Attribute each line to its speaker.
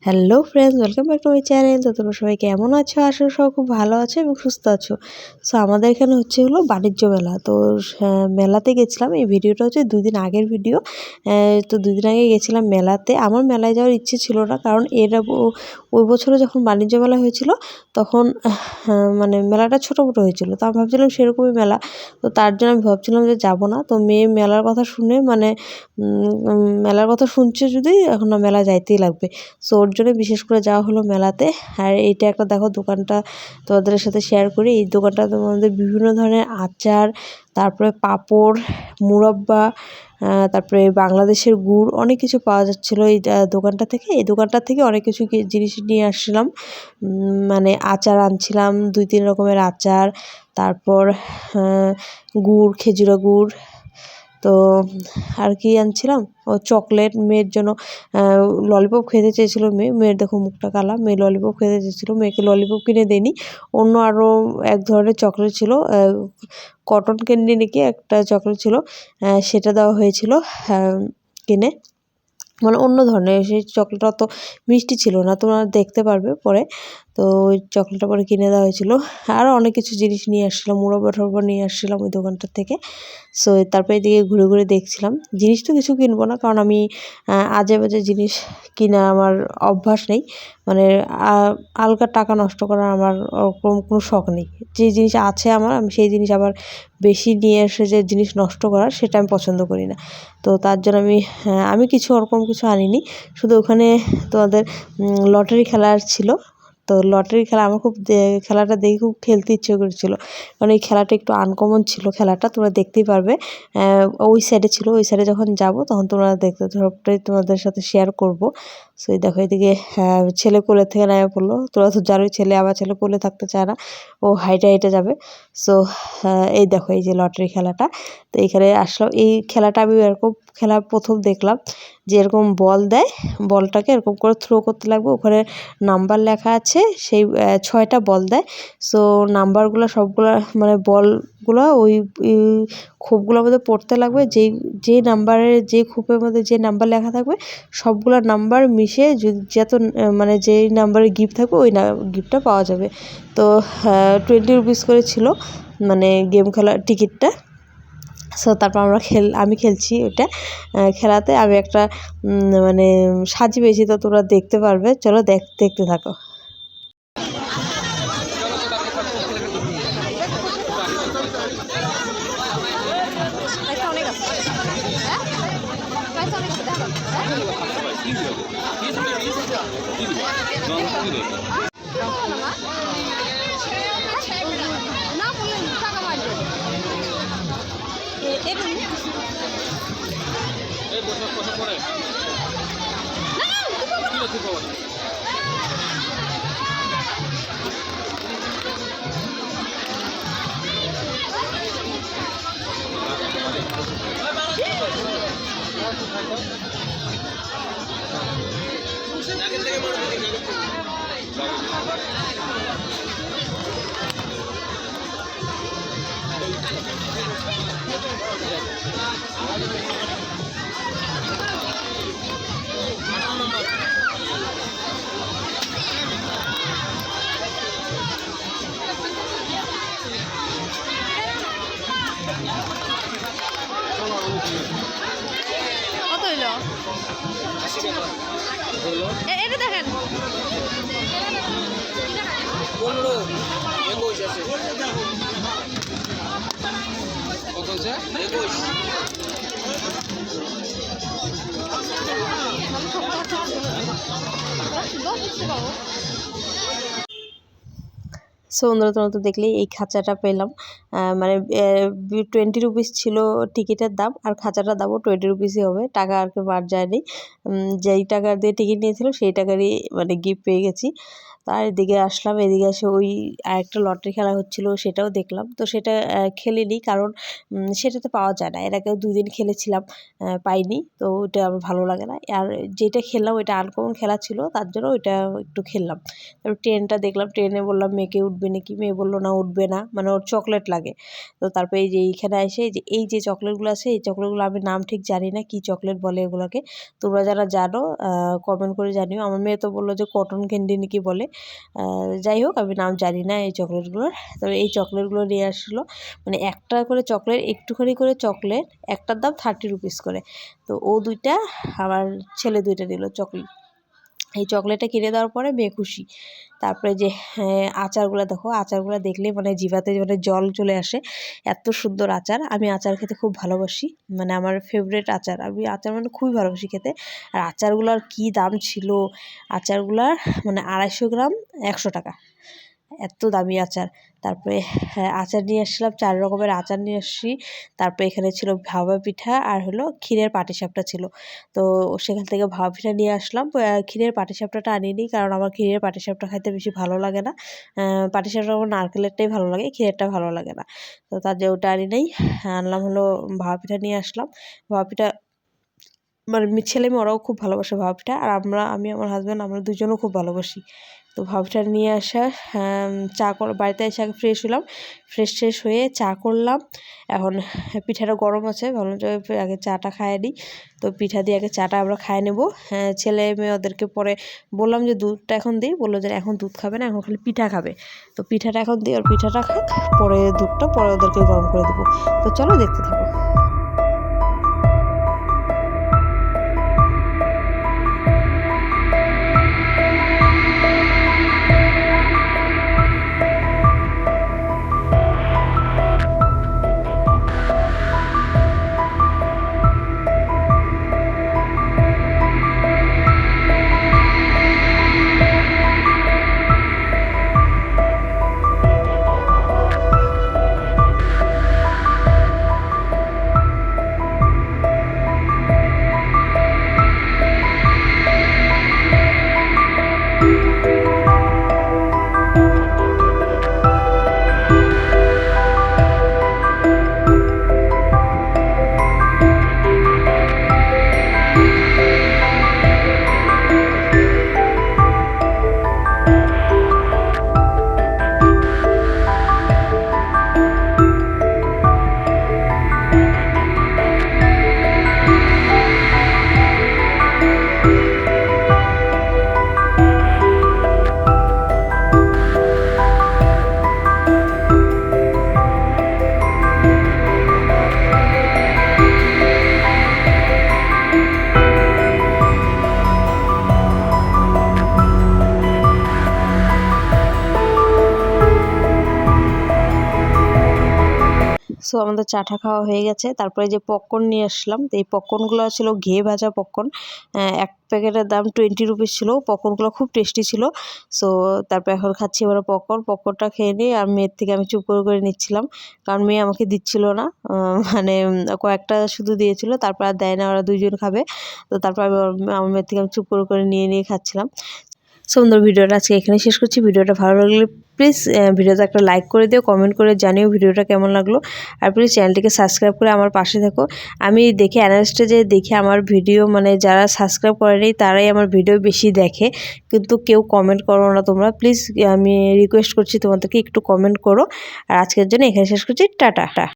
Speaker 1: Hello friends, welcome back to my channel. তো তোমরা সবাই কেমন আছো? আসলে সবাই খুব ভালো আছো এবং সুস্থ আছো। সো আমাদের এখানে হলো বাণিজ্য মেলা। তো মেলাতে গেছিলাম। এই ভিডিওটা হচ্ছে 2 দিন আগের ভিডিও। তো 2 দিন আগে গেছিলাম মেলাতে। আমার মেলায় যাওয়ার ইচ্ছে ছিল না, কারণ ওই বছরে যখন বাণিজ্য মেলা হয়েছিল তখন মানে মেলাটা ছোটোমোটো হয়েছিল। তো আমি ভাবছিলাম সেরকমই মেলা, তো তার জন্য আমি ভাবছিলাম যে যাব না। তো মেয়ে মেলার কথা শুনে মেলার কথা শুনছে, যদি এখন না মেলা যাইতেই লাগবে। সো ওর জন্য বিশেষ করে যাওয়া হলো মেলাতে। আর এইটা একটা দেখো, দোকানটা তোমাদের সাথে শেয়ার করি। এই দোকানটা তোমাদের বিভিন্ন ধরনের আচার, তারপরে পাঁপড়, মুরব্বা, তারপরে বাংলাদেশের গুড়, অনেক কিছু পাওয়া যাচ্ছিলো এই দোকানটা থেকে। এই দোকানটা থেকে অনেক কিছু জিনিস নিয়ে আসছিলাম। মানে আচার আনছিলাম, 2-3 রকমের আচার, তারপর গুড়, খেজুরা গুড়। তো আর কি আনছিলাম, ও চকলেট, মেয়ের জন্য ললিপপ খেতে চেয়েছিলো মেয়ের দেখো মুখটা কালা, মেয়ে ললিপপ খেতে চেয়েছিলো, মেয়েকে ললিপপ কিনে দেয়নি। অন্য আরও এক ধরনের চকলেট ছিল, কটন ক্যান্ডি নাকি একটা চকলেট ছিল, সেটা দেওয়া হয়েছিল কিনে। মানে অন্য ধরনের, সেই চকলেটটা অত মিষ্টি ছিল না, তোমরা দেখতে পারবে পরে। তো ওই চকলেটটা পরে কিনে দেওয়া হয়েছিল। আরও অনেক কিছু জিনিস নিয়ে আসছিলাম, মুরব্বা টুরব্বা নিয়ে আসছিলাম ওই দোকানটার থেকে। সো তারপরে এদিকে ঘুরে ঘুরে দেখছিলাম। জিনিস তো কিছু কিনবো না, কারণ আমি আজে বাজে জিনিস কিনা আমার অভ্যাস নেই। মানে আলগা টাকা নষ্ট করার আমার ওরকম কোনো শখ নেই। যে জিনিস আছে আমার, আমি সেই জিনিস আবার বেশি নিয়ে এসে যে জিনিস নষ্ট করার, সেটা আমি পছন্দ করি না। তো তার জন্য আমি কিছু ওরকম কিছু আনিনি। শুধু ওখানে তোমাদের লটারি খেলার ছিল। তো লটারি খেলা আমার খেলাটা দেখে খুব খেলতে ইচ্ছে করেছিল, কারণ এই খেলাটা একটু আনকমন ছিল। খেলাটা তোমরা দেখতেই পারবে, ওই সাইডে ছিল। ওই সাইডে যখন যাব তখন তোমরা দেখতে, সবটাই তোমাদের সাথে শেয়ার করব। সো এই দেখো, এদিকে ছেলে কোলে থেকে নেমে পড়লো। তোরা তো জানোই, ছেলে কোলে থাকতে চায় না, ও হাইটে হাইটে যাবে। সো এই দেখো, এই যে লটারি খেলাটা। তো এখানে আসলাম, এই খেলাটা আমি এরকম খেলা প্রথম দেখলাম, যে এরকম বল দেয়, বলটাকে এরকম করে থ্রো করতে লাগবে। ওখানে নাম্বার লেখা আছে, সেই 6টা বল দেয়। সো নাম্বারগুলো সবগুলা, মানে বলগুলো ওই খোপগুলোর মধ্যে পড়তে লাগবে। যে নাম্বারের, যে খোপের মধ্যে যে নাম্বার লেখা থাকবে, সবগুলা নাম্বার মিশে যত মানে যেই নাম্বারে গিফট থাকবে, ওই গিফটটা পাওয়া যাবে। তো 20 রুপিস করে ছিল, মানে গেম খেলার টিকিটটা। সো তারপর আমি খেলছি ওইটা। খেলাতে আমি একটা মানে সাজি পেয়েছি, তো তোমরা দেখতে পারবে। চলো দেখতে থাকো। কত হইল? এটা দেখেন,
Speaker 2: 15, 21 আছে। কত আছে? 21।
Speaker 1: সো বন্ধুরা, তোমরা তো দেখলেই এই খাঁচাটা পেলাম। মানে 20 রুপিস ছিল টিকিটের দাম, আর খাঁচাটার দামও 20 রুপিসই হবে। টাকা আর কি বাদ যায়নি। যেই টাকা দিয়ে টিকিট নিয়েছিল সেই টাকারই মানে গিফট পেয়ে গেছি। তার এদিকে আসলাম, এদিকে এসে ওই আরেকটা লটারি খেলা হচ্ছিল সেটাও দেখলাম। তো সেটা খেলিনি, কারণ সেটাতে পাওয়া যায় না। এর আগেও 2 দিন খেলেছিলাম, পাইনি। তো ওইটা আমার ভালো লাগে না। আর যেটা খেললাম ওইটা আনকমন খেলা ছিল, তার জন্য ওইটা একটু খেললাম। তারপর ট্রেনটা দেখলাম, ট্রেনে বললাম মেয়েকে উঠবে নাকি, মেয়ে বললো না উঠবে না, মানে ওর চকলেট লাগে। তো তারপরে এই যে এইখানে এসে এই যে চকলেটগুলো আছে, এই চকলেটগুলো আমি নাম ঠিক জানি না কী চকলেট বলে এগুলোকে। তোমরা যারা জানো কমেন্ট করে জানিও। আমার মেয়ে তো বললো যে কটন ক্যান্ডি নাকি বলে। যাই হোক, আমি নাম জানি না এই চকলেটগুলোর। তবে এই চকলেটগুলো নিয়ে আসলো, মানে একটা করে চকলেট, একটুখানি করে চকলেট, একটার দাম 30 রুপিস করে। তো ও 2টা, আমার ছেলে 2টা নিল চকলেট। এই চকলেটটা কিনে দেওয়ার পরে মেয়ে খুশি। তারপরে যে আচারগুলো দেখো, আচারগুলো দেখলে মানে জিভাতে মানে জল চলে আসে, এত সুন্দর আচার। আমি আচার খেতে খুব ভালোবাসি, মানে আমার ফেভারিট আচার। আমি আচার মানে খুবই ভালোবাসি খেতে। আর আচারগুলোর কী দাম ছিল, আচারগুলার মানে 250 গ্রাম 100 টাকা, এত দামি আচার। তারপরে আচার নিয়ে আসলাম, 4 রকমের আচার নিয়ে আসছি। তারপরে এখানে ছিল ভাপা পিঠা আর হলো ক্ষীরের পাটিসাপটা ছিল। তো সেখান থেকে ভাপা পিঠা নিয়ে আসলাম। ক্ষীরের পাটিসাপটাটা আনিনি, কারণ আমার ক্ষীরের পাটিসাপটা খাইতে বেশি ভালো লাগে না। পাটিসাপটা আমার নারকেলেরটাই ভালো লাগে, ক্ষীরেরটা ভালো লাগে না। তো তার জন্য ওটা আনি নাই, আনলাম হলো ভাপা পিঠা নিয়ে আসলাম। ভাপা পিঠা মানে ছেলে মেয়ে ওরাও খুব ভালোবাসে ভাপা পিঠা, আর আমি আমার হাজব্যান্ড আমরা দুজনও খুব ভালোবাসি। তো ভাপা পিঠা নিয়ে আসা, চা বাড়িতে এসে আগে ফ্রেশ হলাম, ফ্রেশ হয়ে চা করলাম। এখন পিঠাটা গরম আছে, ভাবলাম যে আগে চাটা খাইয়ে নিই। তো পিঠা দিয়ে আগে চাটা আমরা খাইয়ে নেবো। ছেলে মেয়ে ওদেরকে পরে বললাম যে দুধটা এখন দিই, বললো যে এখন দুধ খাবে না, এখন খালি পিঠা খাবে। তো পিঠাটা এখন দিই, আর পিঠাটা খাক, পরে দুধটা পরে ওদেরকে গরম করে দেবো। তো চলো দেখতে থাকো। সো আমাদের চাটা খাওয়া হয়ে গেছে। তারপরে যে পপকর্ন নিয়ে আসলাম, তো এই পপকর্নগুলো ছিল ঘি ভাজা পপকর্ন। এক প্যাকেটের দাম 20 রুপিস ছিল। পপকর্নগুলো খুব টেস্টি ছিল। সো তারপর এখন খাচ্ছি এবার পপকর্নটা খেয়ে নিই। আর মেয়ের থেকে আমি চুপ করে নিচ্ছিলাম, কারণ মেয়ে আমাকে দিচ্ছিল না, মানে কয়েকটা শুধু দিয়েছিল, তারপর আর দেয় না, ওরা 2জন খাবে। তো তারপর আমার মেয়ের থেকে আমি চুপ করে নিয়ে খাচ্ছিলাম। সুন্দর ভিডিওটা আজকে এখানে শেষ করছি। ভিডিওটা ভালো লাগলে প্লিজ ভিডিওতে একটা লাইক করে দিও, কমেন্ট করে জানিও ভিডিওটা কেমন লাগলো। আর প্লিজ চ্যানেলটিকে সাবস্ক্রাইব করে আমার পাশে থেকো। আমি দেখি অ্যানালিস্টে যে দেখি আমার ভিডিও, মানে যারা সাবস্ক্রাইব করেনি তারাই আমার ভিডিও বেশি দেখে, কিন্তু কেউ কমেন্ট করো না তোমরা। প্লিজ আমি রিকোয়েস্ট করছি তোমাদেরকে একটু কমেন্ট করো। আর আজকের জন্য এখানে শেষ করছি। টাটা।